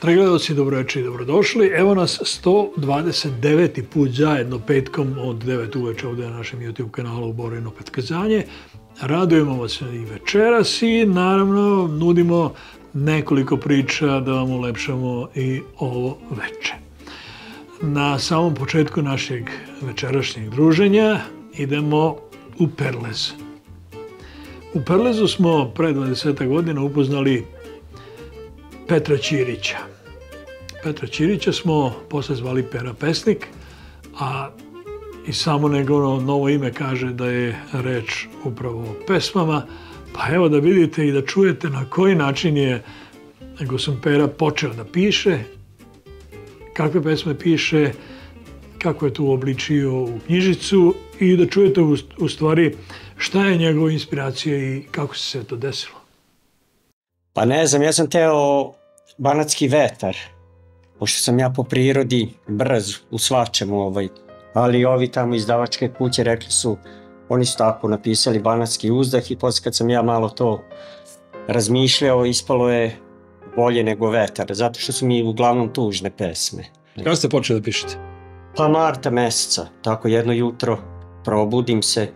Dragi gledalci, dobroveče i dobrodošli. Evo nas 129. put zajedno petkom od 9 uveče ovdje na našem YouTube kanalu Borino Petkazanje. Radujemo vas i večeras i naravno nudimo nekoliko priča da vam ulepšamo i ovo veče. Na samom početku našeg večerašnjeg druženja idemo u Perlez. U Perlezu smo pre 20 godina upoznali Petra Ćirića. Petra Ćirića smo posle zvali Pera Pesnik, a i samo njegovo novo ime kaže da je reč upravo o pesmama. Pa evo da vidite i da čujete na koji način je gospodin Pera počeo da piše, kakve pesme piše, kako je tu uobličio u knjižicu i da čujete u stvari šta je njegova inspiracija i kako se to desilo. Pa ne znam, ja sam teo banatski vetar, pošto sam ja po prirodi brz u svačemu, ali ovi tamo izdavačke kuće rekli su, oni su tako napisali banatski uzdah i posle kad sam ja malo to razmišljao, ispalo je bolje nego vetar, zato što su mi uglavnom tužne pesme. Kada ste počeli da pišete? Pa marta meseca, tako jedno jutro probudim se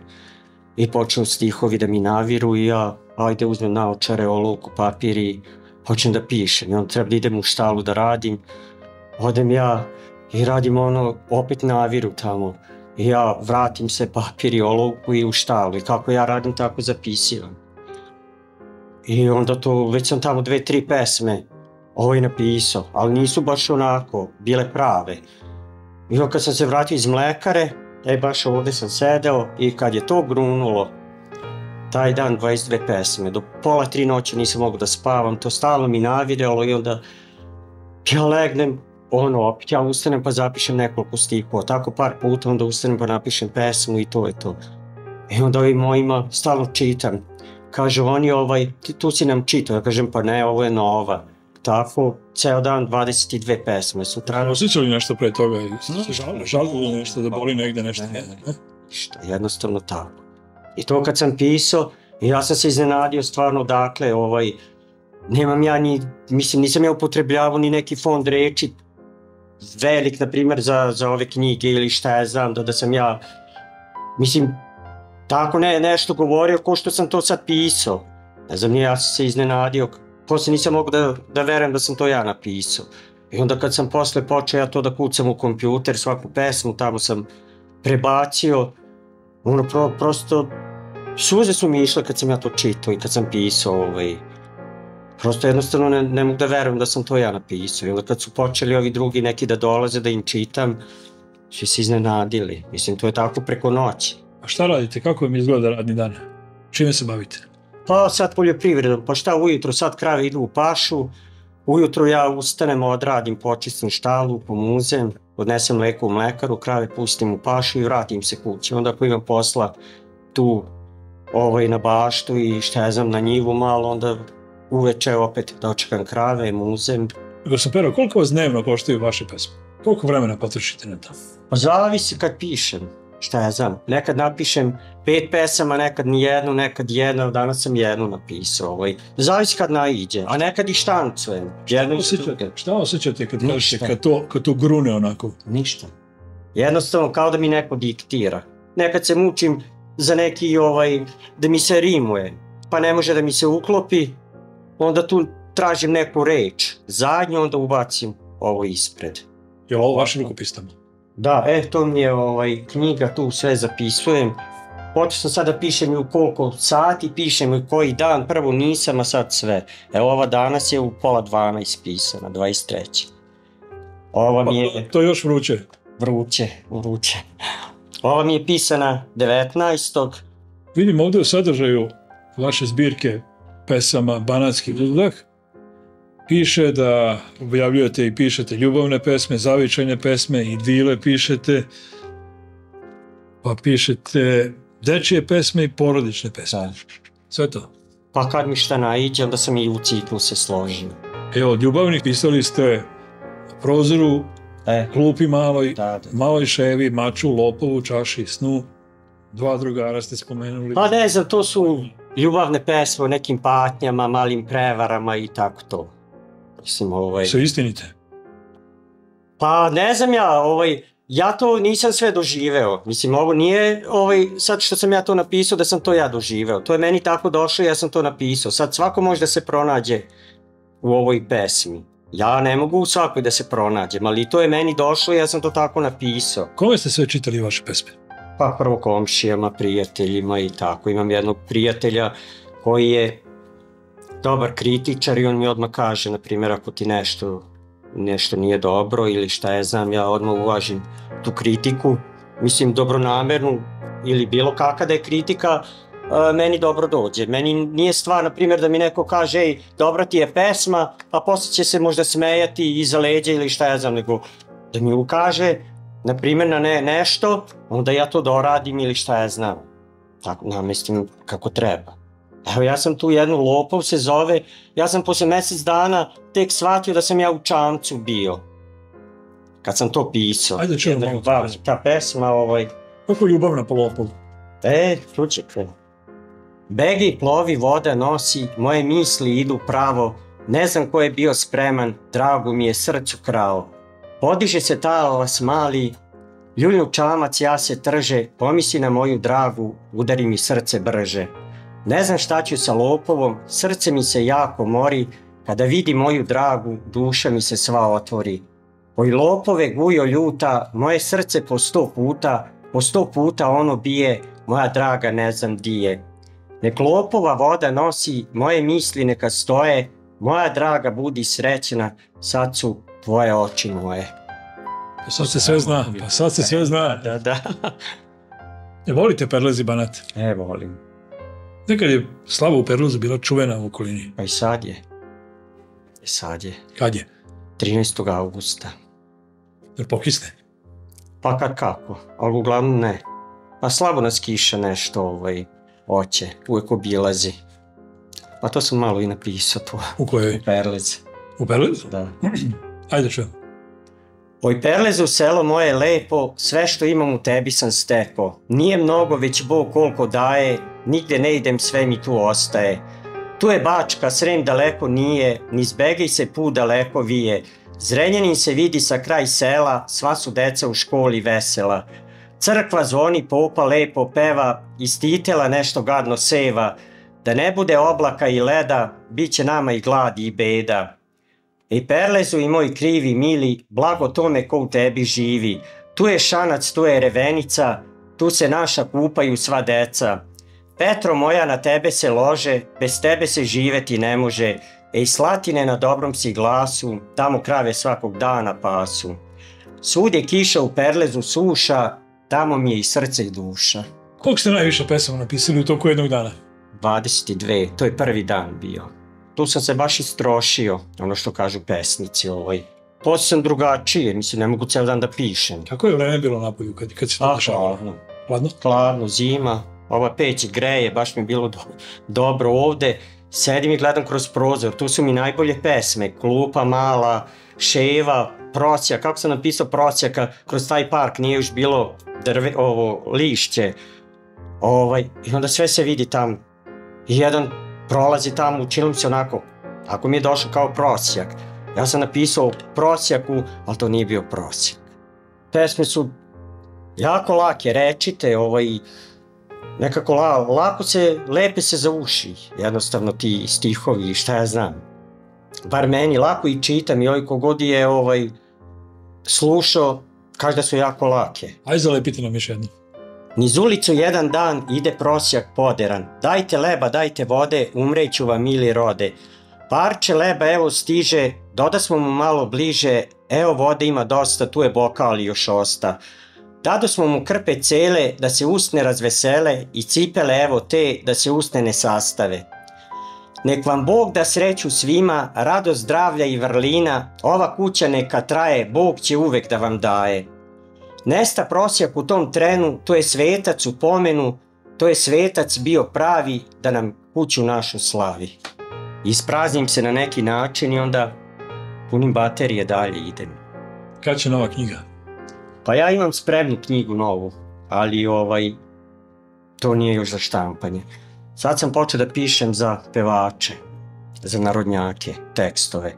i počnu stihovi da mi naviru i ja ajde uzmem naočare, olovku, papir i počnem da pišem. I onda treba da idem u štalu da radim. Odem ja i radim opet naviru tamo. I ja vratim se papir i olovku i u štalu. I kako ja radim, tako zapisivam. I onda to, već sam tamo 2-3 pesme napisao, ali nisu baš onako, bile prave. I onda kad sam se vratio iz mlekare, baš ovde sam sedeo i kad je to grunulo, taj dan 22 pesme, do 2:30 noći nisam mogao da spavam, to stalno mi naviralo i onda ja legnem, opet ja ustanem pa zapišem nekoliko stihova, tako par puta onda ustanem pa napišem pesmu i to je to. I onda ovim mojima stalno čitam, kažu oni tu si nam čitao, ja kažem pa ne, ovo je nova. Tako, ceo dan 22 pesme. Osjećali nešto pre toga? Žalili nešto da boli negde nešto? Ne, jednostavno tako. I to kad sam pisao, ja sam se iznenadio stvarno dakle, nemam ja nisam ja upotrebljavao ni neki fond reči velik, na primjer, za ove knjige ili šta ja znam, da sam ja, tako nešto govorio ko što sam to sad pisao. Ne znam, ja sam se iznenadio, posle nisam mogao da verujem da sam to ja napisao. I onda kad sam posle počeo ja to da kucam u kompjuter, svaku pesmu, tamo sam prebacio, prosto suze su mi išle kad sam ja to čitao i kad sam pisao, prosto jednostavno ne mogu da verujem da sam to ja napisao. I onda kad su počeli ovi drugi neki da dolaze da im čitam, svi se iznenadili. To je tako preko noći. A šta radite? Kako vam izgleda radni dan? Čime se bavite? Pa sad poljoprivredom, pa šta ujutro, sad krave idu u pašu, ujutro ja ustanem, odradim, počistim štalu, pomuzem, odnesem mleko u mlekaru, krave pustim u pašu i vratim se kući. Onda ako imam posla tu na baštu i šta ja znam na njivu malo, onda uveče opet dočekam krave, muzem. Gospodin Pero, koliko vas dnevno koštaju vaše pesme? Koliko vremena potrošite na to? Pa zavisi kad pišem, šta ja znam. Nekad napišem 5 pesama, nekad ni jednu, nekad jednu, danas sam jednu napisao. Zavisi kad naiđe, a nekad i štancujem. Šta osjećate kad to grune onako? Ništa. Jednostavno kao da mi neko diktira. Nekad se mučim za neki da mi se rimuje, pa ne može da mi se uklopi, onda tu tražim neku reč, zadnju onda ubacim ovo ispred. Je li ovo vašim rukopisama? Da, to mi je knjiga, tu sve zapisujem. Počeo sam sad da pišem i u koliko sati, pišem i koji dan, prvo nisam, a sad sve. Ova danas je u 11:30 pisana, 23. Ova mi je... To je još vruće? Vruće. Ova mi je pisana 19. Vidim ovdje u sadržaju vaše zbirke pesama Banatski uzdah. Piše da objavljujete i pišete ljubavne pesme, zavičajne pesme, idile pišete, pa pišete dečije pesme i porodične pesme. Sve to? Pa kad mi šta naiđe, onda sam i u ciklu se složio. Evo, od ljubavnih pisali ste Prozoru, Klupi maloj, Maloj ševi, Maču, Lopovu, Čaši, Snu, Dva drugara ste spomenuli. Pa ne znam, to su ljubavne pesme o nekim patnjama, malim prevarama i tako to. Mislim, Su istinite? Pa ne znam ja to nisam sve doživeo. Mislim, ovo nije sad što sam ja to napisao da sam to ja doživeo. To je meni tako došlo i ja sam to napisao. Sad svako može da se pronađe u ovoj pesmi. Ja ne mogu u svakoj da se pronađem, ali to je meni došlo i ja sam to tako napisao. Kome ste sve čitali vaše pesme? Pa prvo komšijama, prijateljima i tako. Imam jednog prijatelja koji je dobar kritičar i on mi odmah kaže, na primjer, ako ti nešto nije dobro ili šta ja znam, ja odmah uvažim tu kritiku. Mislim, dobronamernu ili bilo kakva da je kritika, meni dobro dođe. Meni nije stvar, na primjer, da mi neko kaže, ej, dobra ti je pesma, a posle će se možda smejati iza leđa ili šta ja znam, nego da mi ukaže, na primjer, na nešto, onda ja to doradim ili šta ja znam. Tako namestim kako treba. Evo, ja sam tu jednu, Lopov se zove, ja sam posle mjesec dana tek shvatio da sam ja u čamcu bio. Kad sam to pisao. Ajde čujemo malo to. Ta pesma, Kako ljubavna po Lopovu? Slučajte. Begi, plovi, voda nosi, moje misli idu pravo, ne znam ko je bio spreman, dragu mi je srcu krao. Podiže se talas mali, ljuljnu čamac ja se trže, pomisli na moju dragu, udari mi srce brže. Ne znam šta ću sa Lopovom, srce mi se jako mori, kada vidi moju dragu, duša mi se sva otvori. Oj Lopove gujo ljuta, moje srce po 100 puta ono bije, moja draga ne znam di je. Nek Lopova voda nosi, moje misli neka stoje, moja draga budi srećna, sad su tvoje oči moje. Pa sad se sve zna. Da. Volite Perlez i Banat? Volim. Nekad je slava u Perlezu bila čuvena u okolini. Pa i sad je. Kad je? 13. augusta. Jer pokisne? Pa kako, ali uglavnom ne. Pa slabo nas kiša nešto oće, uvijek obilazi. Pa to sam malo i napisao tu. U kojoj? U Perlez. U Perlezu? Da. Ajde čujem. Oj Perlezu, selo moje lepo, sve što imam u tebi sam stepo. Nije mnogo, već Bog koliko daje, nigde ne idem, sve mi tu ostaje. Tu je Bačka, Srem daleko nije, niz Begej se put daleko vije. Zrenjanin se vidi sa kraj sela, sva su deca u školi vesela. Crkva zvoni, popa lepo peva, iz titela nešto gadno seva. Da ne bude oblaka i leda, bit će nama i gladi i beda. Ej Perlezu i moj krivi mili, blago tome ko u tebi živi. Tu je Šanac, tu je Revenica, tu se naša kupaju sva deca. Petro moja, na tebe se lože, bez tebe se živeti ne može. Ej Slatine, na dobrom si glasu, tamo krave svakog dana pasu. Svud je kiša, u Perlezu suša, tamo mi je i srce i duša. Koliko ste najviše pesama napisali u toku jednog dana? 22, to je prvi dan bio. Tu sam se baš istrošio, ono što kažu pesnici. Poslije sam drugačije, mislim, ne mogu ceo dan da pišem. Kako je vreme bilo napolju kad se to dešavalo? Hladno? Hladno, zima, ova peć greje, baš mi je bilo dobro ovde. Sedim i gledam kroz prozor, tu su mi najbolje pesme, Klupa mala, Ševa, Prosjak, kako sam napisao Prosjaka, kroz taj park nije još bilo lišće. I onda sve se vidi tamo. I jedan prolazi tamo, učinilo mi se onako, ako mi je došao kao prosjak. Ja sam napisao prosjaku, ali to nije bio prosjak. Pesme su jako lake, rečite, nekako lepe se za uši, jednostavno ti stihovi, šta ja znam. Bar meni lako i čitam i kogod je slušao, kaže da su jako lake. Ajde zalepite nam još jednu. Niz ulicu jedan dan ide prosjak poderan, dajte leba, dajte vode, umreću vam mili rode. Parče leba evo stiže, dodasmo mu malo bliže, evo vode ima dosta, tu je bokal još osta. Dadosmo mu krpe cele, da se usne razvesele i cipele evo te, da se usne ne sastave. Nek vam Bog da sreću svima, radost zdravlja i vrlina, ova kuća neka traje, Bog će uvek da vam daje. Nesta prosjak u tom trenu, to je svetac u pomenu, to je svetac bio pravi da nam kuću našu slavi. Ispraznim se na neki način i onda punim baterije dalje idem. Kad će nova knjiga? Pa ja imam spremnu knjigu novu, ali to nije još za štampanje. Sad sam počeo da pišem za pevače, za narodnjake, tekstove.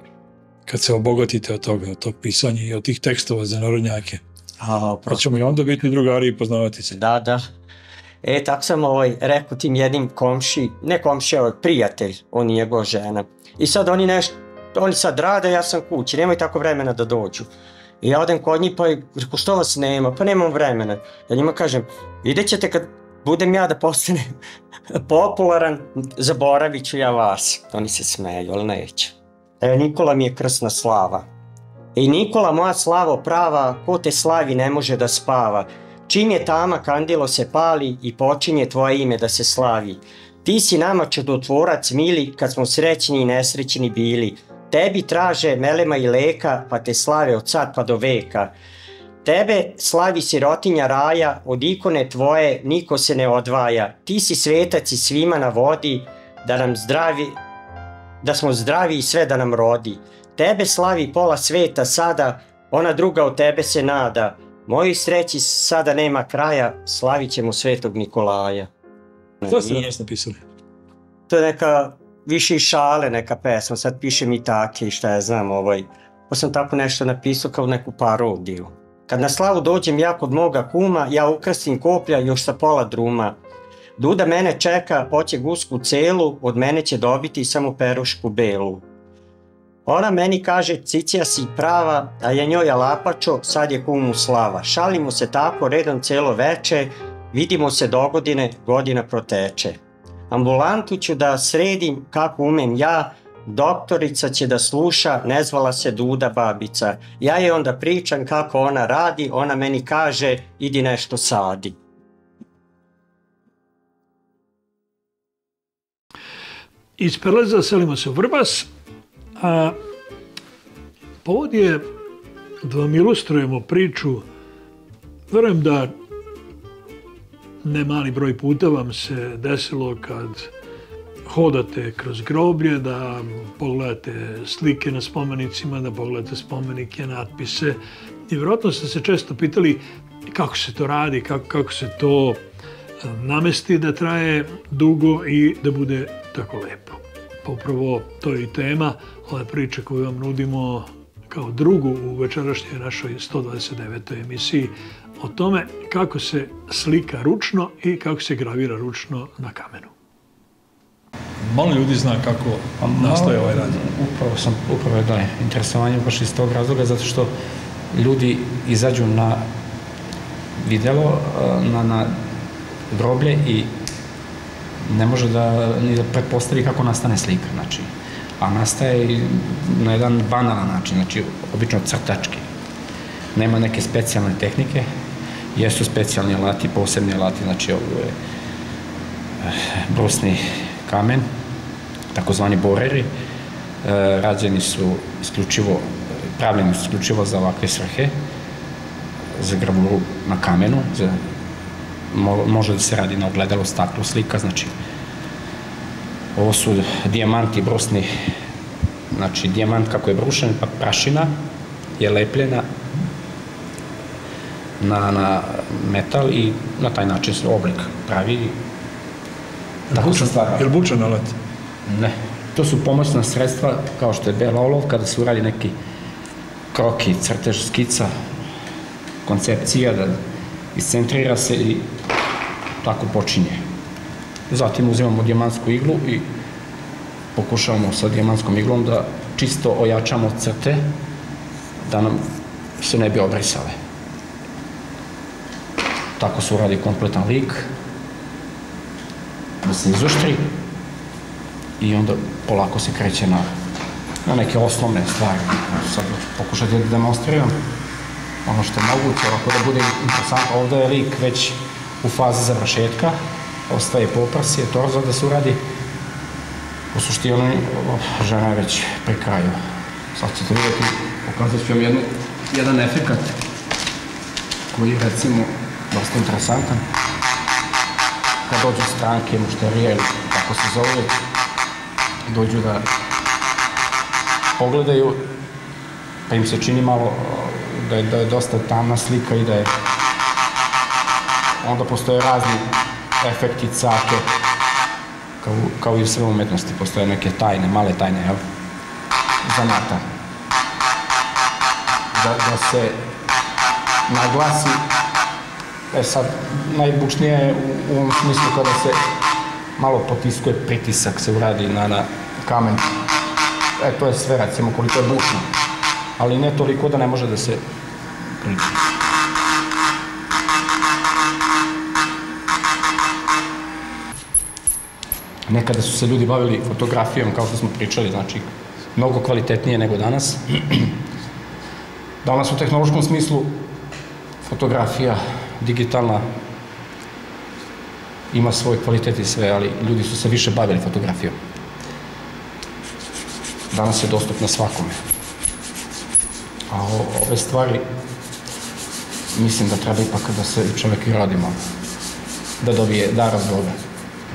kad se obogatite od toga, od tog pisanja i od tih tekstova za narodnjake. Pa ćemo i onda biti drugari i poznavati se. Da, da. Tako sam rekao tim jednim prijatelj, on i njegova žena. I sad oni sad rade, ja sam kući, nemaju tako vremena da dođu. I ja odem kod njih, pa rekao, što vas nema? Pa nemam vremena. Ja njima kažem, vidjet ćete kad budem ja da postanem popularan, zaboravit ću ja vas. Oni se smeju, ali neće. Nikola mi je krsna slava. Nikola, moja slavo prava, ko te slavi ne može da spava. Čim je tama kandilo se pali i počinje tvoje ime da se slavi. Ti si nama čudotvorac mili, kad smo srećni i nesrećni bili. Tebi traže melema i leka, pa te slave od sad pa do veka. Tebe slavi sirotinja raja, od ikone tvoje niko se ne odvaja. Ti si svetac i svima na vodi, da smo zdravi i sve da nam rodi. Tebe slavi pola sveta sada, ona druga od tebe se nada. Mojoj sreći sada nema kraja, slavit ćemo Svetog Nikolaja. Što ste danas napisali? To je neka više i šale, neka pesma, sad pišem i take i šta ja znam, pa sam tako nešto napisao kao neku parodiju. Kad na slavu dođem ja kod moga kuma, ja ukrasim koplja još sa pola druma. Duda mene čeka, hoće gusku celu, od mene će dobiti samo perušku belu. Ona meni kaže, cicija si prava, a ja njoj alapačo, sad je kumu slava. Šalimo se tako redom celo veče, vidimo se dogodine, godina proteče. Ambulantu ću da sredim kako umem ja, doktorica će da sluša, ne zvala se Duda babica. Ja je onda pričam kako ona radi, ona meni kaže, idi nešto sadi. Iz Perleza selimo se u Vrbas, a povod je da vam ilustrujemo priču. Verujem da ne mali broj puta vam se desilo kad hodate kroz groblje, da pogledate slike na spomenicima, da pogledate spomenike, natpise. I vjerojatno ste se često pitali kako se to radi, kako se to namesti da traje dugo i da bude tako lepo. Pa upravo to je i tema ove priče koju vam nudimo kao drugu u večerašnjoj našoj 129. emisiji o tome kako se slika ručno i kako se gravira ručno na kamenu. Malo ljudi zna kako nastaje ovaj rad. Upravo je da interesovanje baš iz tog razloga, zato što ljudi izađu na videlo, na groblje i ne može ni da pretpostavi kako nastane slika, znači, a nastaje na jedan banalan način, znači, obično crtački. Nema neke specijalne tehnike, jesu specijalni alati, posebni alati, znači, ovo je brusni kamen, takozvani boreri, rađeni su isključivo, pravljeni su isključivo za ovakve svrhe, za gravuru na kamenu, može da se radi na ogledalu, staklu, slika, znači ovo su dijamanti brusni, znači dijamant kako je brušen, pa prašina je lepljena na metal i na taj način se oblik pravi. Je li bučan alat? Ne, to su pomoćna sredstva kao što je bela olovka, kada se uradi neki kroki, crtež, skica, koncepcija, da iscentrira se i tako počinje. Zatim uzimamo dijamantsku iglu i pokušavamo sa dijamantskom iglom da čisto ojačamo crte, da nam se ne bi obrisale. Tako se uradi kompletan lik, da se izoštri i onda polako se kreće na neke osnovne stvari. Sad pokušajte da demonstriram ono što je moguće, ovako da bude interesantno. Ovdje je lik već u fazi završetka, ostaje poprsje, torzo da se uradi. U suštini, žena je već pri kraju. Sad ćete vidjeti, pokazat ću vam jedan efekat koji je, recimo, dosta interesantan. Kad dođu stranke, mušterije, ili kako se zove, dođu da pogledaju, pa im se čini malo da je dosta tamna slika i da je onda postoje razni efekti, cake, kao i u sve umetnosti, postoje neke tajne, male tajne, jel? Zanata. da se naglasi. Sad, najbučnije je u ovom smislu kada se malo potiskuje pritisak, se uradi na kamen. To je sve, recimo, koliko je bučno. Ali ne toliko da ne može da se priđe. Nekada su se ljudi bavili fotografijom, kao što smo pričali, znači, mnogo kvalitetnije nego danas. Danas u tehnološkom smislu fotografija digitalna ima svoj kvalitet i sve, ali ljudi su se više bavili fotografijom. Danas je dostupna svakome. A ove stvari, mislim da treba ipak da se čovjek i radi malo, da dobije dar od Boga.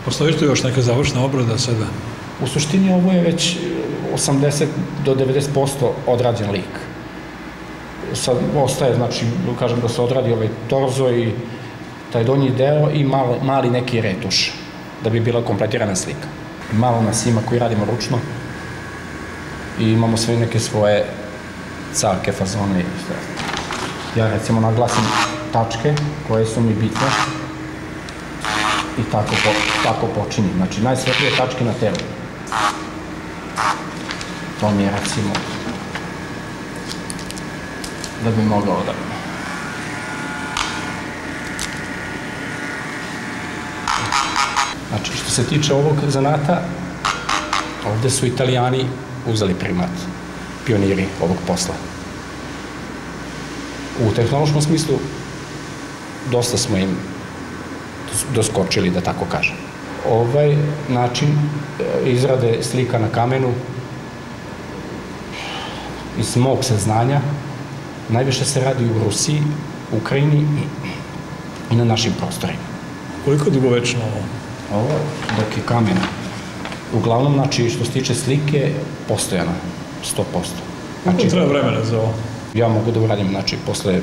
Postoji tu još neka završna obrada sada? U suštini ovo je već 80 do 90% odrađen lik. Sad ostaje, znači, kažem da se odradi ovaj torzo i taj donji deo i mali neki retuš, da bi bila kompletirana slika. Malo nas ima koji radimo ručno i imamo sve neke svoje carke, fazone i sve. Ja recimo naglasim tačke koje su mi bitne i tako počinjem. Znači, najsvetlije tačke na telu. To mi je, recimo, da bi mogao da... Znači, što se tiče ovog zanata, ovde su Italijani uzeli primat, pioniri ovog posla. U tehnološkom smislu dosta smo im doskočili, da tako kažem. Ovaj način izrade slika na kamenu iz mog saznanja najviše se radi u Rusiji, Ukrajini i na našim prostorima. Koliko je dugovečno ovo? Ovo dok je kamen. Uglavnom, znači, što se tiče slike, postojano, 100%. Koliko treba vremena za ovo? Ja mogu da uradim, znači, posle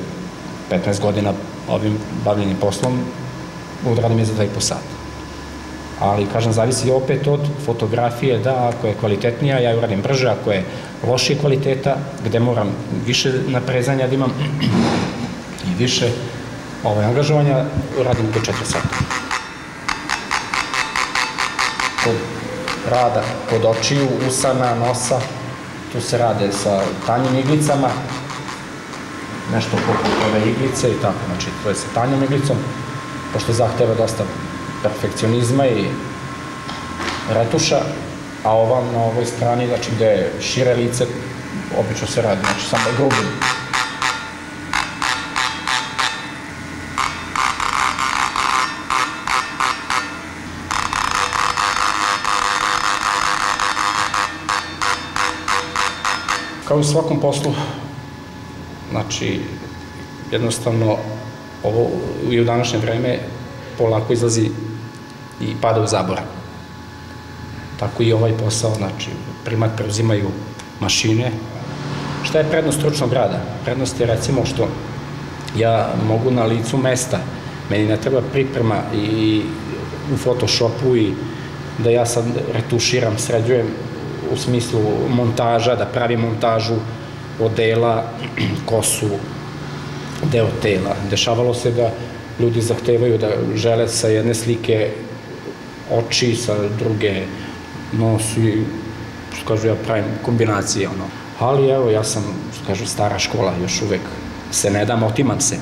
15 godina ovim bavljenim poslom, uradim je za 2,5 sata. Ali, kažem, zavisi opet od fotografije, da, ako je kvalitetnija, ja je uradim brže, ako je lošije kvaliteta, gde moram više naprezanja da imam i više angažovanja, uradim do 4 sata. Kod rada, kod očiju, usana, nosa, tu se rade sa tanjim iglicama, nešto poput ove iglice i tako, znači to je sa tanjom iglicom, pošto zahteva dosta perfekcionizma i retuša, a ova na ovoj strani, znači gde je šire lice, obično se radi, znači samo grubim. Kao i u svakom poslu, znači, jednostavno, ovo i u današnje vreme polako izlazi i pada u zaborav. Tako i ovaj posao, znači, primat preuzimaju mašine. Šta je prednost stručnog rada? Prednost je, recimo, što ja mogu na licu mesta, meni ne treba priprema i u Photoshopu i da ja sad retuširam, sređujem u smislu montaža, da pravim montažu odela, kosu, deo tela. Dešavalo se da ljudi zahtevaju da žele sa jedne slike oči, sa druge nos i, što kažu, ja pravim kombinacije, ono. Ali evo, ja sam, što kažu, stara škola, još uvek se ne dam, otimam se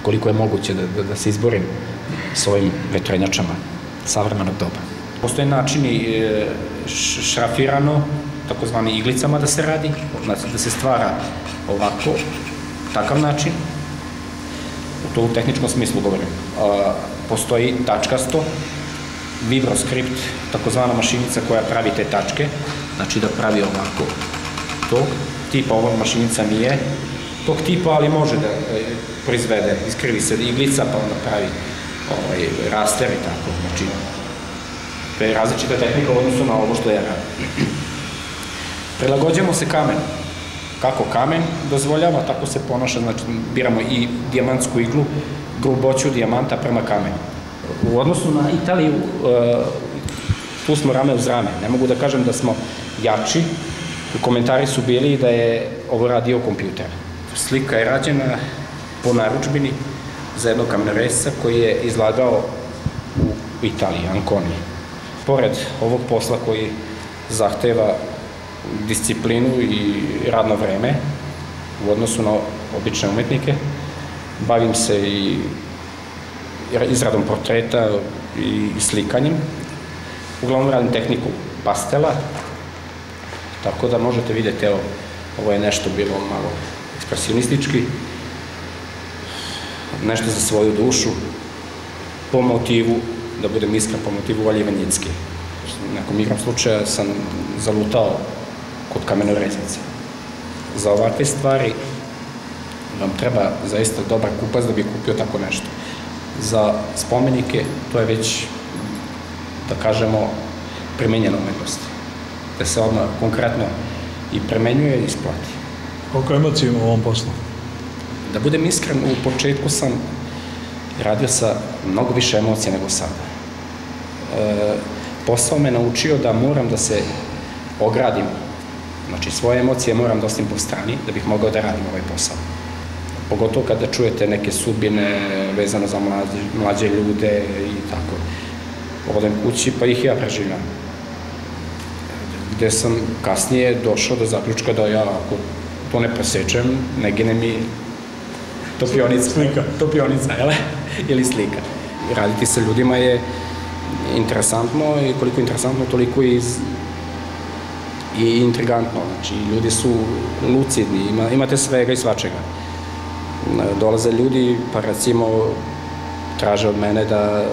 koliko je moguće da se izborim s ovim vetrenjačama savremenog doba. Postoje načini šrafirano, takozvani iglicama da se radi, znači da se stvara ovako, takav način, to u tehničkom smislu govorim. Postoji tačkasto, vibroskript, takozvana mašinica koja pravi te tačke, znači da pravi ovako tog tipa, ova mašinica nije tog tipa, ali može da proizvede, iskrivi se iglica pa onda pravi raster i tako, znači to je različita tehnika u odnosu na ovo što ja radim. Prilagođamo se kamenu. Kako kamen dozvoljava, tako se ponaša, znači biramo i dijamantsku iglu, gruboću dijamanta prema kamenu. U odnosu na Italiju, tu smo rame uz rame. Ne mogu da kažem da smo jači. Komentari su bili da je ovo radio kompjuter. Slika je rađena po narudžbini za jednog kamenoresca koji je izlagao u Italiji, Anconi. Pored ovog posla koji zahteva disciplinu i radno vreme u odnosu na obične umetnike, bavim se i izradom portreta i slikanjem. Uglavnom radim tehniku pastela, tako da možete vidjeti, evo, ovo je nešto bilo malo ekspresionistički, nešto za svoju dušu, po motivu, da budem iskren, po motivu Olje Njicke. U nekom igrom slučaja sam zalutao kod kamenorezaca. Za ovakve stvari vam treba zaista dobar kupac da bi kupio tako nešto. Za spomenike to je već, da kažemo, primenjena umetnost. Da se odmah konkretno i primenjuje i isplati. Koliko emocija ima u ovom poslu? Da budem iskren, u početku sam radio sa mnogo više emocija nego sada. Posao me naučio da moram da se ogradim. Znači, svoje emocije moram da ostavim po strani da bih mogao da radim ovaj posao. Pogotovo kada čujete neke sudbine vezano za mlađe ljude i tako. Odem kući pa ih ja preživljam. Gde sam kasnije došao do zaključka da ja, ako to ne presečem, ne gine mi topionica, ili slika. Raditi sa ljudima je interesantno i koliko je interesantno, toliko i intrigantno. Znači, ljudi su lucidni, imate svega i svačega. Dolaze ljudi, pa recimo traže od mene da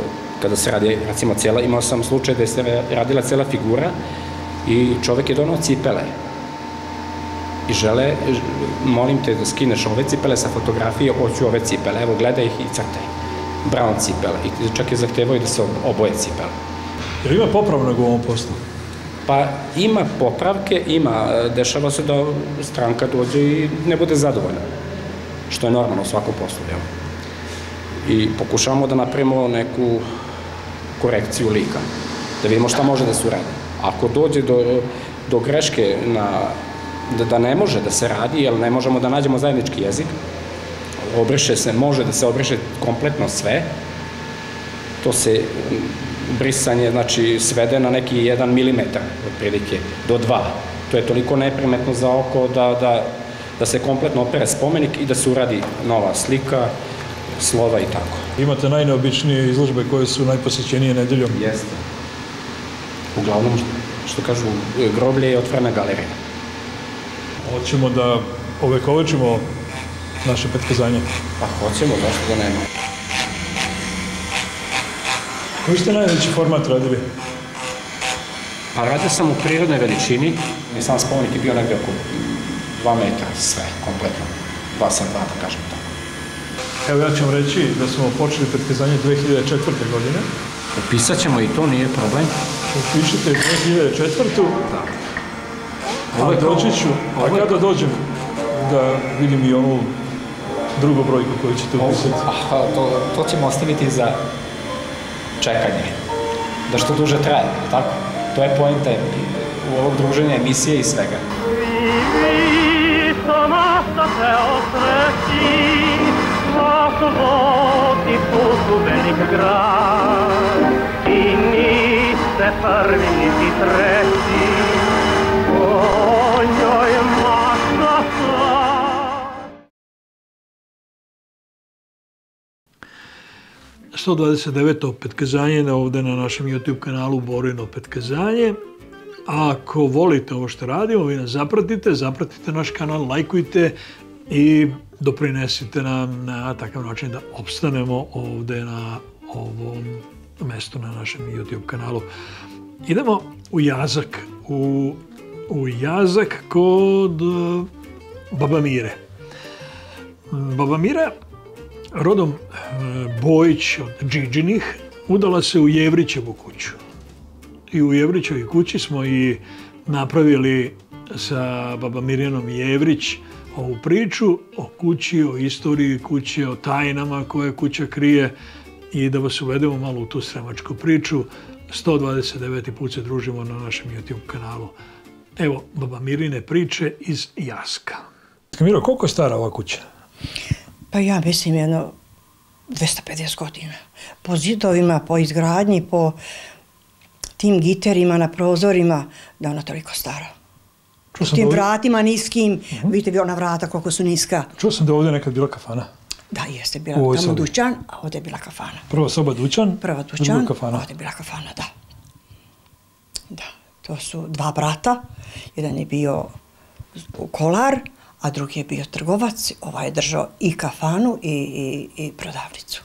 kada se radi, recimo, imao sam slučaj da se radila cela figura i čovek je donao cipele. I žele, molim te da skineš ove cipele sa fotografije, hoću ove cipele, evo gledaj ih i crtaj. Brown cipele. I čak je zahtevao da se oboje cipele. Jer ima popravnog u ovom poslu? Pa ima popravke, dešava se da stranka dođe i ne bude zadovoljna. Što je normalno u svakom poslu, evo. I pokušavamo da napravimo neku korekciju lika, da vidimo šta može da se uradi. Ako dođe do greške da ne može da se radi, jer ne možemo da nađemo zajednički jezik, može da se obriše kompletno sve, to se brisanje, znači, svede na neki 1 milimetar, otprilike, do 2. To je toliko neprimetno za oko da se kompletno opere spomenik i da se uradi nova slika, slova i tako. Imate najneobičnije izložbe koje su najposećenije nedeljom? Jeste. Uglavnom, što kažu, groblje je otvorena galerija. Hoćemo da ovekovečimo naše petkazanje? Pa hoćemo, zašto da nema. Koji ste najveći format radili? Pa radio sam u prirodnoj veličini i sam spomenik je bio negde oko 2 metra, sve, kompletno. 2x2, da kažem tako. Evo, ja ću vam reći da smo počeli petkazanje 2004. godine. Upisat ćemo i to, nije problem. Upišite 2004. A doći ću, a kada dođem da vidim i ovu drugu brojku koju ćete upisati? To ćemo ostaviti za čekanje. Da što duže traje, tako? To je poenta u ovog druženja, emisije i svega. Sto 29. petkazanje ovde na našem YouTube kanalu Borino petkazanje. A ako volite ovo što radimo, vi nas zapratite naš kanal, lajkujte i doprinesite nam na takav način da opstanemo ovde na ovom mestu na našem YouTube kanalu. Idemo u Jazak, u Jazak kod Baba Mire. Baba Mira, rodom Bojić od Điđinih, udala se u Jevrićevu kuću. I u Jevrićevoj kući smo i napravili sa Baba Mirjanom Jevrić ovu priču o kući, o istoriji kuće, o tajnama koje kuća krije i da vas uvedemo malo u tu sremačku priču. 129. put se družimo na našem YouTube kanalu. Evo Baba Mirine priče iz Jaska. Miro, koliko je stara ova kuća? Pa ja mislim jedno 250 godina. Po zidovima, po izgradnji, po tim giterima na prozorima, da ona toliko stara. Tim vratima niskim, vidite vi ona vrata koliko su niska. Čuo sam da ovdje nekad bila kafana. Da, jeste bila tamo dućan, a ovdje je bila kafana. Prva soba dućan, prva dućan, ovdje je bila kafana, da. Da, to su dva brata, jedan je bio kolar, a drugi je bio trgovac, ovaj je držao i kafanu i prodavnicu.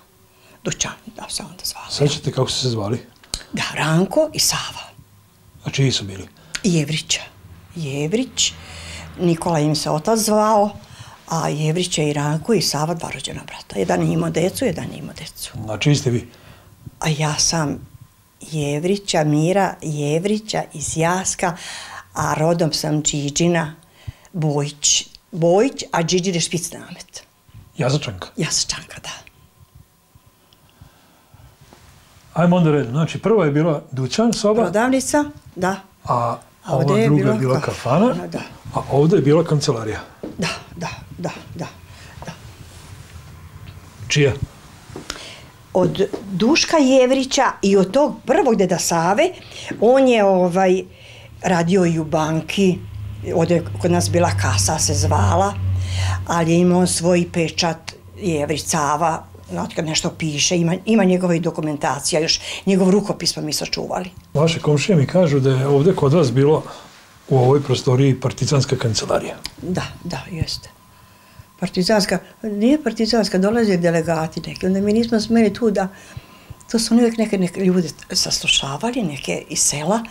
Dućan, da se onda zvali. Sećate kako su se zvali? Da, Ranko i Sava. A čiji su bili? Jevrića. Jevrić, Nikola im se otac zvao, a Jevrića i Ranko i Sava dva rođena brata. Jedan je imao decu, jedan je imao decu. A čiji ste vi? A ja sam Jevrića, Mira Jevrića iz Jaska, a rodom sam Điđina Bojić, a Điđin je Špicnamet. Jasačanka? Jasačanka, da. Ajmo onda redom. Znači, prva je bila dućan soba. Prodavnica, da. A ova druga je bila kafana, a ovdje je bila kancelarija. Da. Čija? Od Duška Jevrića i od tog prvog deda Save, on je radio i u banki, ovdje je kod nas bila kasa se zvala, ali je imao svoj pečat Jevrić Sava, kad nešto piše, ima njegova i dokumentacija, još njegov rukopis smo mi sačuvali. Vaše komšije mi kažu da je ovdje kod vas bilo u ovoj prostoriji partizanska kancelarija. Da, jeste. Partizanska, nije partizanska, dolaze delegati neki, onda mi nismo smeli tu da, to su uvijek neke ljude saslušavali, neke iz sela,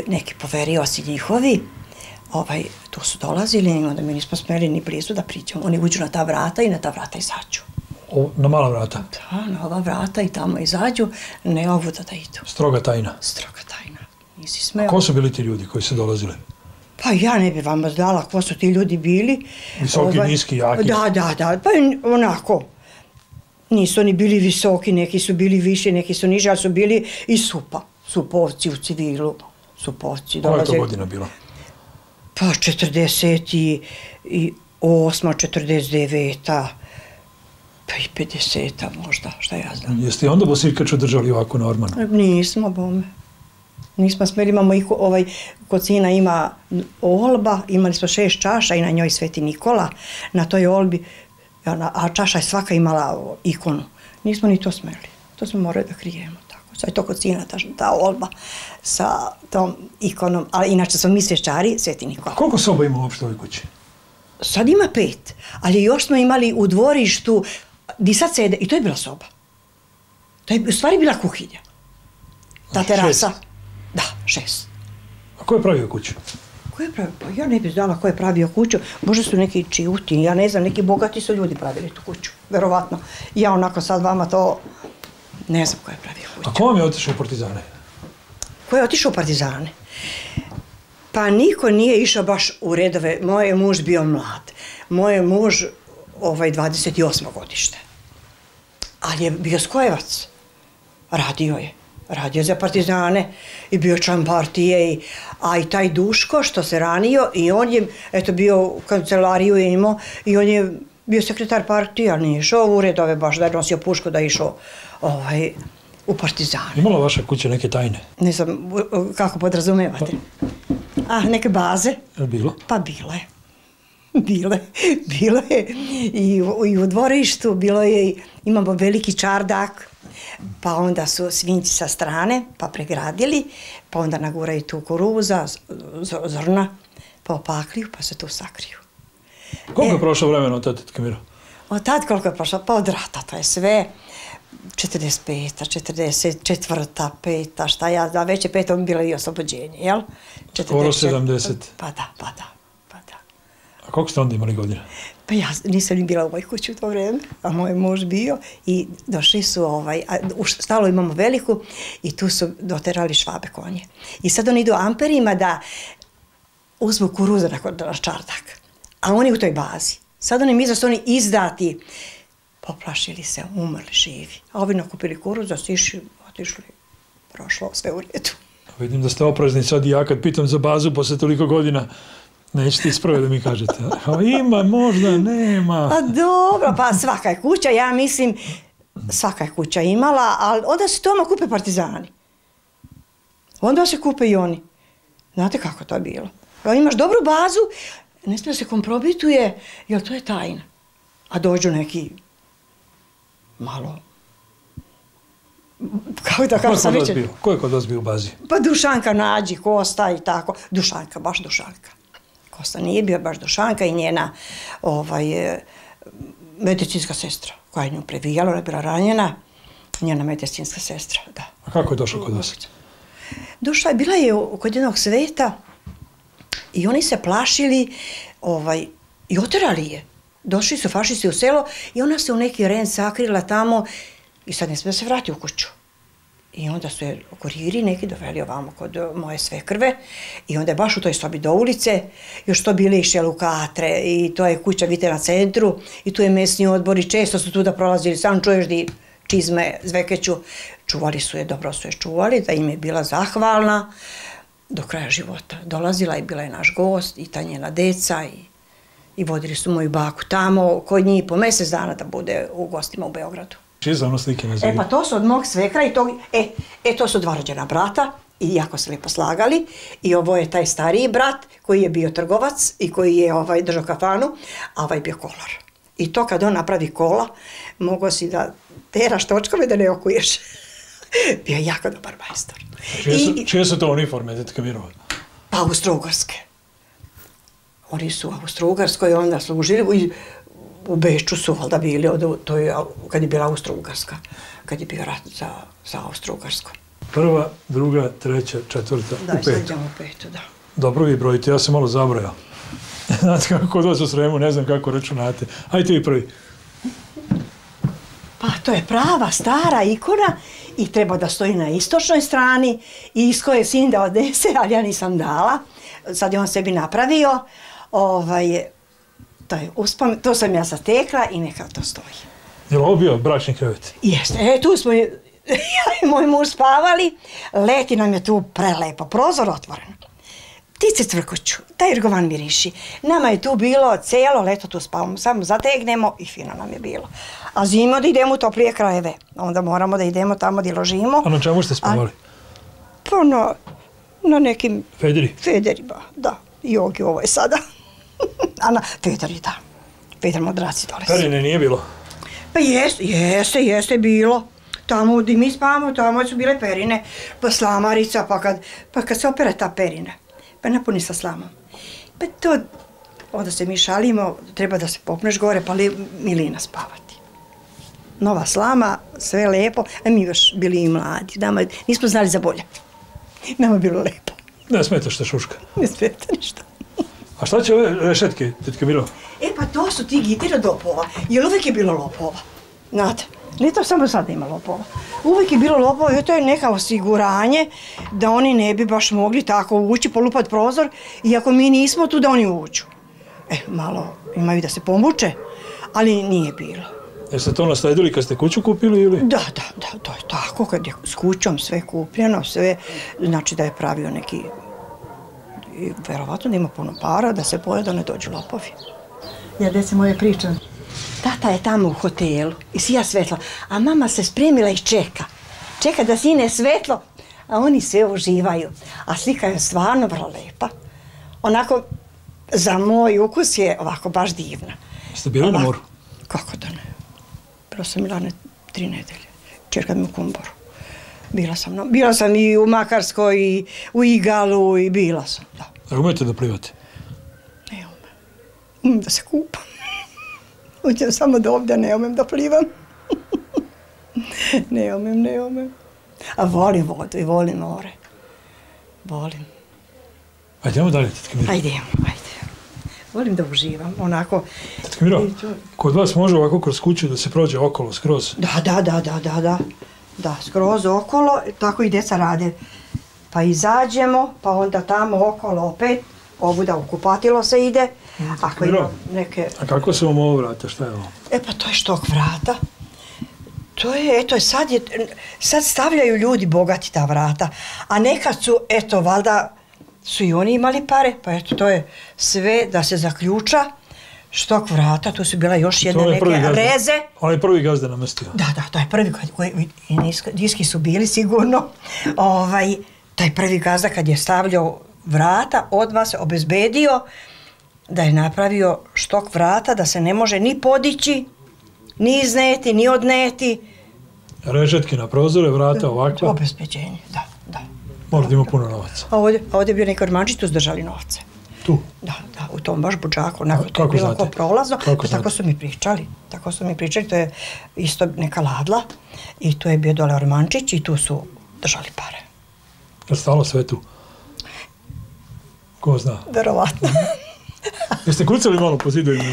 neki poverioci njihovi, tu su dolazili i onda mi nismo smeli ni blizu da priđemo. Oni uđu na ta vrata i na ta vrata izađu. Na mala vrata? Da, na ova vrata i tamo izađu, ne ovuda da idu. Stroga tajna? Stroga tajna, nisi smeo. A ko su bili ti ljudi koji su dolazili? Pa ja ne bi vama znala ko su ti ljudi bili. Visoki, niski, jaki? Da, pa onako. Nisu oni bili visoki, neki su bili više, neki su niži, ali su bili i supovci u civilu. Supovci. Koja je to godina bila? Pa 48, 49, pa i 50 možda, šta ja znam. Jeste i onda Bosiljkaču držali ovako na ormanu? Nismo, bome. Nismo smeli, imamo i kod sina ima olba, imali smo 6 čaša i na njoj Sveti Nikola, na toj olbi, a čaša je svaka imala ikonu. Nismo ni to smeli, to smo morali da krijemo. Sad je to kod sina ta olba sa tom ikonom, ali inače smo mi svečari Sveti Nikola. Koliko soba ima uopšte u ovoj kući? Sad ima 5, ali još smo imali u dvorištu, di sad sede, i to je bila soba. To je u stvari bila kuhinja. Ta terasa. Da, 6. A ko je pravio kuću? Pa ja ne bih znala ko je pravio kuću. Možda su neki čiuti, ja ne znam, neki bogati su ljudi pravili tu kuću. Verovatno. Ja onako sad vama to ne znam ko je pravio kuću. A ko vam je otišao u partizane? Ko je otišao u partizane? Pa niko nije išao baš u redove. Moj je muž bio mlad. Moj je muž 28. godište. Ali je bio skojevac. Radio je za partizane i bio član partije, a i taj Duško što se ranio i on je, eto, bio kancelariju imao i on je bio sekretar partije, ali nije išao u redove baš da je nosio pušku da je išao u partizane. Imala vaša kuća neke tajne? Ne znam kako podrazumevate. Neke baze? Je bilo? Pa bile. Bilo je i u dvorištu, bilo je, imamo veliki čardak, pa onda su svinjci sa strane, pa pregradili, pa onda naguraju tu kuruza, zrna, pa opakliju, pa se tu sakriju. Koliko je prošlo vremena od tada, Tetka Miro? Od tada koliko je prošlo? Pa od rata, to je sve. 45, 44, 5, šta ja znam, već je 5. bilo i oslobođenje, jel? Skoro 70. Pa da. A koliko ste onda imali godina? Pa ja nisam ni bila u mojoj kući u to vreme, a moj muž bio i došli su, u stalu imamo veliku i tu su doterali Švabe konje. I sad oni idu amperima da uzmu kuruza na čardak, a oni u toj bazi. Sad oni misle da su oni izdati, poplašili se, umrli, živi. A ovi nakupili kuruza, stišli, otišli, prošlo sve u redu. Vidim da ste oprezni sad i ja kad pitam za bazu posle toliko godina, Nećete ispraviti da mi kažete. Ima, možda, nema. Pa dobro, pa svaka je kuća, ja mislim, svaka je kuća imala, ali onda se doma kupe partizani. Onda se kupe i oni. Znate kako to je bilo? Kad imaš dobru bazu, ne smije se kompromituje, jer to je tajna. A dođu neki malo... Kako da kažem sam već... Ko je kod vas bio u bazi? Pa Dušanka Nađi, Kosta i tako. Dušanka, baš Dušanka. Kosta nije bio baš Dušanka i njena medicinska sestra koja je nju previjala, ona je bila ranjena. Njena medicinska sestra, da. A kako je došla kod vas? Došla je, bila je kod jednog sveta i oni se plašili i oterali je. Došli su fašisti u selo i ona se u neki ren sakrila tamo i sad ne smije da se vrati u kuću. I onda su je kuriri neki doveli ovamo kod moje svekrve i onda je baš u toj sobi do ulice, još to bile i šelukatre i to je kuća vidite na centru i tu je mesni odbor i često su tu da prolazili, sam čuješ di čizme zvekeću, čuvali su je, dobro su je čuvali, da im je bila zahvalna do kraja života. Dolazila i bila je naš gost i ta njena deca i vodili su moju baku tamo, kod njih po mjesec dana da bude u gostima u Beogradu. Čije za ono slike na zidu? Pa to su od mog svekra i to su dva rođena brata i jako se lijepo slagali i ovo je taj stariji brat koji je bio trgovac i koji je držao kafanu, a ovaj je bio kolar. I to kad on napravi kola, mogao si da teraš točkove da ne okuješ. Bio je jako dobar majstor. Čije su to uniforme, tetka Mirova? Pa Austro-Ugarske. Oni su u Austro-Ugarskoj onda služili u Beču su valjda bili, kad je bila Austro-Ugarska, kad je bio rat za Austro-Ugarskom. Prva, druga, treća, četvrta, u petu. Da, sad idemo u petu, da. Dobro vi brojite, ja sam malo zabrojao. Znate kako kod vas u Sremu, ne znam kako računate. Hajde vi prvi. Pa to je prava, stara ikona i treba da stoji na istočnoj strani i isko je sin da odnese, ali ja nisam dala. Sad je on sebi napravio. To sam ja zatekla i neka to stoji. Je li ovo bio bračni krevet? Jeste, tu smo ja i moj muž spavali, leti nam je tu prelepo, prozor otvoren. Ptice cvrkuću, taj ergovan miriši. Nama je tu bilo cijelo leto tu spavamo, samo zategnemo i fino nam je bilo. A zima da idemo u toplije krajeve, onda moramo da idemo tamo gdje ložimo. A na čemu ste spavali? Pa na nekim... Federi? Federima, da. I ovo je sada. A na Federi, da. Feder madraci dole. Perine nije bilo? Pa jeste bilo. Tamo gdje mi spavamo, tamo su bile perine, pa slamarica, pa kad se opere ta perina, pa napuni sa slamom. Pa to, onda se mi šalimo, treba da se popneš gore, pa milina spavati. Nova slama, sve lepo, a mi još bili i mladi, nismo znali za bolje. Nama je bilo lepo. Ne smeta što šuška? Ne smeta ništa. A šta će ove rešetke, tetka Mirova? Pa to su ti gitari od lopova, jer uvijek je bilo lopova. Znate, ne to samo sad ima lopova. Uvijek je bilo lopova i to je neka osiguranje da oni ne bi baš mogli tako ući, polupat prozor, iako mi nismo tu da oni uđu. Malo imaju da se pomuče, ali nije bilo. Jeste to nasledili kad ste kuću kupili ili? Da, to je tako, kad je s kućom sve kupljeno, sve, znači da je pravio neki, verovatno da ima puno para, da se boje da ne dođu lopovi. Ja deci moje pričam. Tata je tamo u hotelu i sija svetlo, a mama se spremila i čeka. Čeka da sine svetlo, a oni sve uživaju. A slika je stvarno vrlo lepa. Onako, za moj ukus je ovako baš divna. Ste bili na moru? Kako da ne. Bila sam Milane 3 nedelje. Čerka mi u Kumboru. Bila sam i u Makarskoj, i u Igalu, i bila sam, da. A umete da plivate? Ne umem. Umem da se kupam. Uđem samo do ovdje, ne umem da plivam. Ne umem. A volim vodu i volim more. Volim. Ajdemo dalje, tetka Mirova. Ajde. Volim da uživam, onako... Tetka Mirova, kod vas može ovako kroz kuću da se prođe okolo, skroz? Da, skroz okolo, tako i djeca rade. Pa izađemo, pa onda tamo okolo opet, ovuda u kupatilo se ide. Ako ima neke... A kako se vam ovo vrata, šta je ovo? Pa to je štok vrata. To je, sad stavljaju ljudi bogati ta vrata. A nekad su, valjda, su i oni imali pare, pa eto, to je sve da se zaključa. Štok vrata, tu su bila još jedne neke reze. On je prvi gazda namestio. Da, to je prvi, i niski su bili sigurno. Taj prvi gazda kad je stavljao vrata, odmah se obezbedio da je napravio štok vrata, da se ne može ni podići, ni izneti, ni odneti. Režetke na prozore, vrata ovakva. Obezbeđenje, da. Možda ima puno novaca. A ovdje je bio neki ormančić, tu zdržali novce. Tu? Da, u tom baš budžaku, onako to je Kako bilo znate? ko prolazno. Kako Tako su mi pričali, to je isto neka ladla i tu je bio dole ormančić i tu su držali pare. Je stalo sve tu? Ko zna? Verovatno. Jeste kucali malo po zidovima?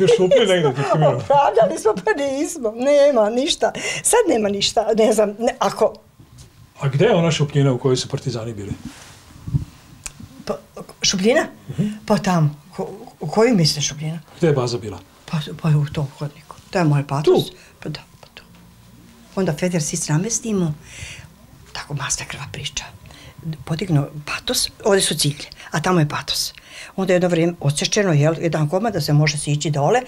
Još upli negdje? Opravljali smo, pa nismo. Nema ništa. Sad nema ništa. Ne znam, ako... A gde je ona šupljina u kojoj su partizani bili? Šupljina? Pa tamo. U koju misle šupljina? Gde je baza bila? Pa u tom hodniku. To je moj patos. Tu? Pa da, pa tu. Onda Feder Sic namestimo, tako masna krva priča. Podignu patos, ovdje su ciglje, a tamo je patos. Onda je jedno vrijeme odsečeno, jedan komad da se može sići dole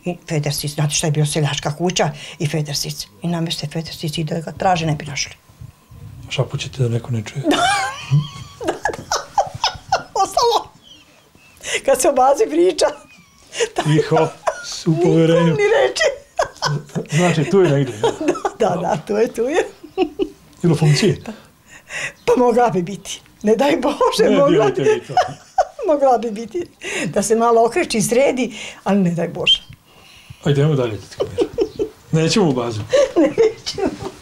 i Feder Sic, znate šta je bio seljačka kuća i Feder Sic. I nameste Feder Sic i da ga traže ne bi našli. Šapućete da neko ne čuje. Da. Ostalo. Kad se o bazi priča. Tiho, su u poverenju. Ni reči. Znači, tu je negdje. Da, tu je. Ili u funkciji? Pa mogla bi biti. Ne daj Bože, mogla bi biti. Da se malo okreći i sredi, ali ne daj Bože. Ajde, idemo dalje. Nećemo u bazu. Nećemo.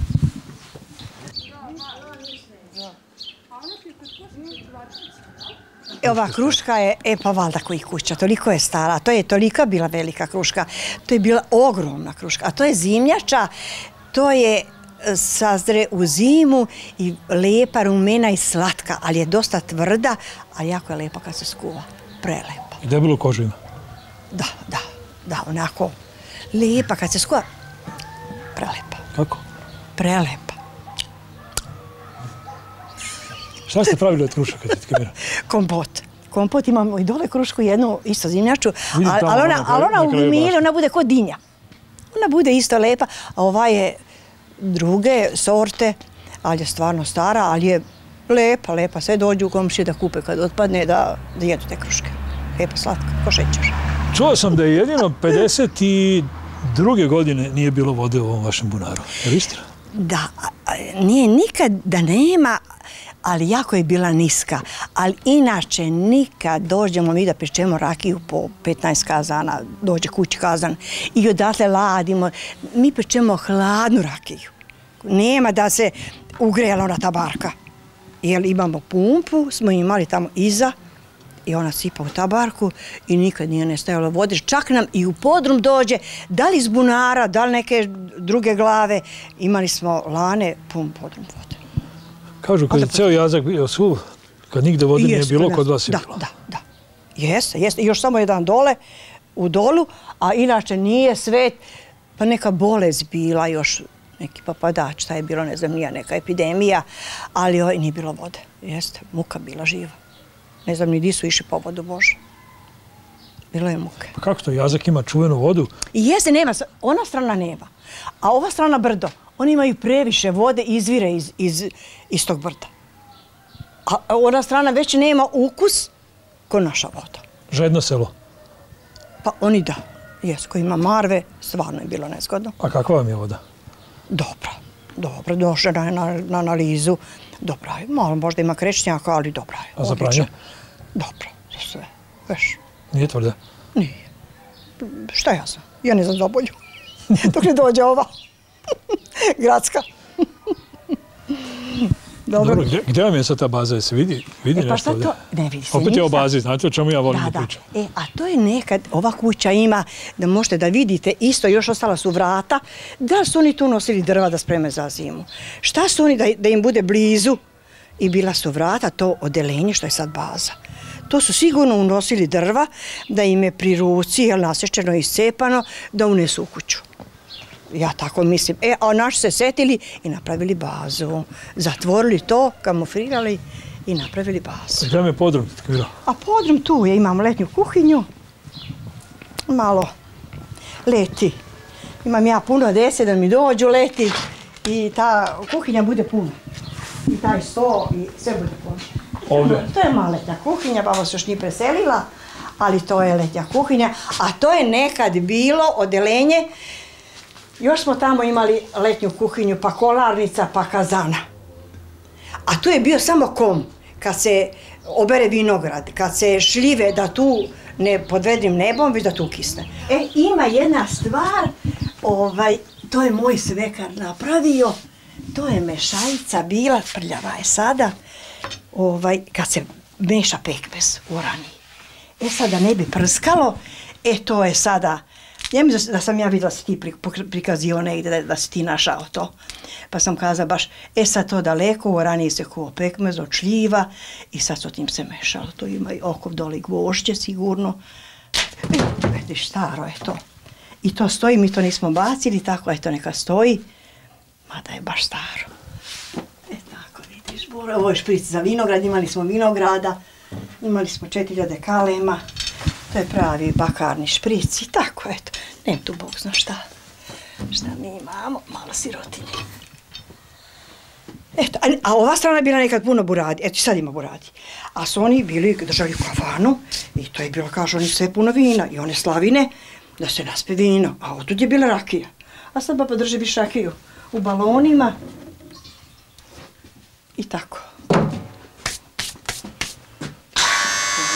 Ova kruška je, pa valjda koji kuća, toliko je stara, to je tolika bila velika kruška, to je bila ogromna kruška, a to je zimljača, to je sazre u zimu i lepa, rumena i slatka, ali je dosta tvrda, ali jako je lepa kad se skuva, prelepa. I debelu kožu ima? Da, onako, lepa kad se skuva, prelepa. Kako? Prelepa. Šta ste pravili od krušaka, tetke Mira? Kompot, imamo i dole krušku, jednu isto zimljaču, ali ona u miru, ona bude kod dinja. Ona bude isto lepa, a ova je druge sorte, ali je stvarno stara, ali je lepa, sve dođu u komšije da kupe kad otpadne, da jedu te kruške. Lepa, slatka, ko šećer. Čuo sam da je jedino 52. godine nije bilo vode u ovom vašem bunaru. Je li istina? Da, nije nikad da nema, ali jako je bila niska. Ali inače nikad dođemo mi da pečemo rakiju po 15 kazana, dođe kući kazan i odatle ladimo. Mi pečemo hladnu rakiju. Nema da se ugrejala ona tabarka. Jer imamo pumpu, smo imali tamo iza i ona sipa u tabarku i nikad nije nestajalo vode. Čak nam i u podrum dođe, da li iz bunara, da li neke druge glave, imali smo lane pun podrum vode. Kažu, kad je ceo Jazak bio suv, kad nigde vode nije bilo, kod vas je bilo. Da. Jeste. I još samo jedan dole, u dolu, a inače nije svet, pa neka bolest bila još, neki papadač, šta je bilo, ne znam, nije neka epidemija, ali nije bilo vode. Jeste, muka bila živa. Ne znam, ni di su išli po vodu, Bože. Bilo je muke. Pa kako to, Jazak ima čuvenu vodu? Jeste, nema, ona strana nema, a ova strana brdo. Oni imaju previše vode, izvire iz tog brda. A ona strana već nema ukus ko naša voda. Žedno selo? Pa oni da. Jes, ko ima marve, stvarno je bilo nezgodno. A kakva vam je voda? Dobro, došla na analizu. Dobra je, malo možda ima krečnjaka, ali dobra je. A za pranje? Dobro, za sve. Veš. Nije tvrda? Nije. Šta ja znam? Ja ne znam za bolju. Dok ne dođe ova. Gradska. Dobro, gdje vam je sad ta baza? Je se vidi nešto ovdje? Ne vidi se. Opet je o bazi, znate o čemu ja volim da pričam. A to je nekad, ova kuća ima, da možete da vidite, isto još ostala su vrata, da su oni tu nosili drva da spreme za zimu. Šta su oni da im bude blizu? I bila su vrata, to odelenje što je sad baza. To su sigurno unosili drva, da im je pri ruci, nasečeno i iscepano, da unesu u kuću. Ja tako mislim. A naši se setili i napravili bazu. Zatvorili to, kamufrirali i napravili bazu. Gdje je podrum? A podrum tu je, imam letnju kuhinju, malo leti. Imam ja puno dece da mi dođu leti i ta kuhinja bude puna. I taj sto i sve bude puno. Ovdje? To je mala letnja kuhinja, baba se još nije preselila, ali to je letnja kuhinja. A to je nekad bilo odelenje. Još smo tamo imali letnju kuhinju, pa kolarnica, pa kazana. A tu je bio samo kom. Kad se obere vinograd, kad se šljive da tu ne pod vedrim nebom, već da tu kisne. Ima jedna stvar, to je moj svekar napravio, to je mešajica bila, prljava je sada, kad se meša pekmez u raniji. Sada ne bi prskalo, to je sada, ja mislim da sam ja vidjela da si ti prikazio negdje, da si ti našao to. Pa sam kazala baš, sad to daleko, u raniji se kuo pekmez od šljiva i sad s tim se mešalo. To ima i okov dole gvožđe sigurno. Vidiš, staro je to. I to stoji, mi to nismo bacili, tako to neka stoji. Mada je baš staro. Tako vidiš, ovo je špric za vinograd, imali smo vinograda, imali smo 4000 kalema. To je pravi bakarni špric i tako, eto. Nem tu Bog zna šta mi imamo, malo sirotinje. Eto, a ova strana je bila nekad puno buradi, eto i sad ima buradi. A su oni bili držali kavanu i to je bilo, kažu oni, sve puno vina i one slavine da se naspe vino, a otud je bila rakija. A sad baba drži više rakiju u balonima i tako.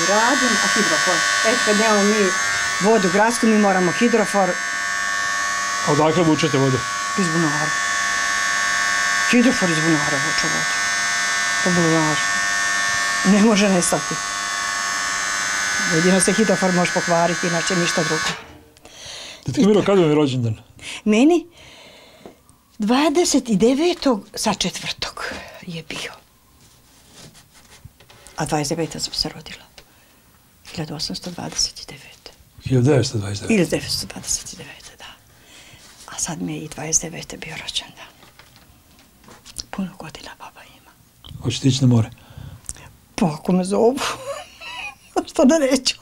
Radim, a hidrofor. Kad nemamo mi vodu gradsku, mi moramo hidrofor. A odakle vučete vodu? Iz bunara. Hidrofor iz bunara vuče vodu. Po bunaru. Ne može nestati. Jedino se hidrofor može pokvariti, inače ništa drugo. Dete Miro, kada vam je rođendan? Meni 29. sa 4. je bio. A 29. sam se rodila. 1829. 1929. 1929, da. A sad mi je i 29. bio rođendan. Puno godina baba ima. Hoćete ići na more? Pa ako me zovu, što da neću.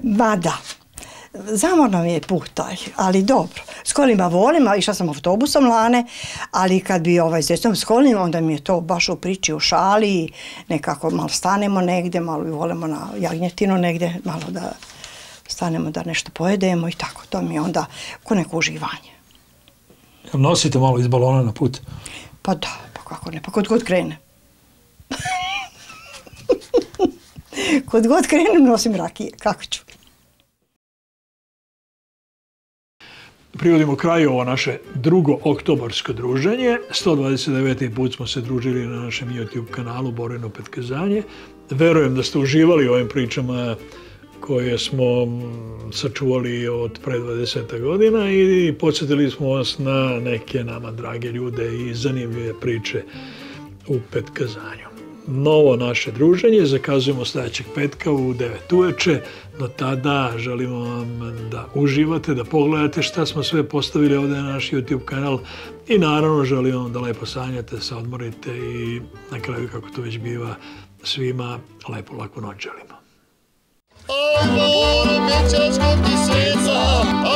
Ma da, zamorno mi je put taj, ali dobro. S kolima volim, a išla sam autobusom lane, ali kad bi s djecom s kolima, onda mi je to baš u priči, u šali, nekako malo stanemo negdje, malo volimo na jagnjetinu negdje, malo da stanemo da nešto pojedemo i tako. To mi je onda ko neko uživanje. Jel nosite malo iz balona na put? Pa da, pa kako ne, pa kod god krene. Kod god krenem nosim rakije, kako ću. Privodimo kraju ovo naše drugo oktobarsko druženje. 129. put smo se družili na našem YouTube kanalu Borino Petkazanje. Verujem da ste uživali u ovim pričama koje smo sačuvali od pre 20 godina i podsjetili smo vas na neke nama drage ljude i zanimljive priče u Petkazanju. Novo naše druženje zakazujemo sljedećeg petka u 9 uveče. Do tada želimo vam da uživate, da pogledate šta smo sve postavili ovdje na naš YouTube kanal i naravno želimo vam da lepo sanjate, se odmorite i na kraju, kako to već biva, svima lepo, laku noć želimo. Aj moro bečačkog ti sveca,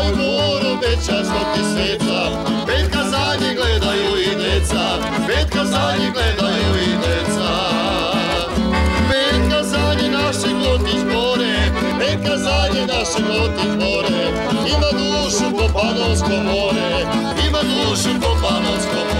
aj moro bečačkog ti sveca, Petkazanje gledaju i deca, Petkazanje gledaju i deca. Petkazanje našeg Lotić more, Petkazanje našeg Lotić more, ima dušu ko Panonsko more, ima dušu ko Panonsko more.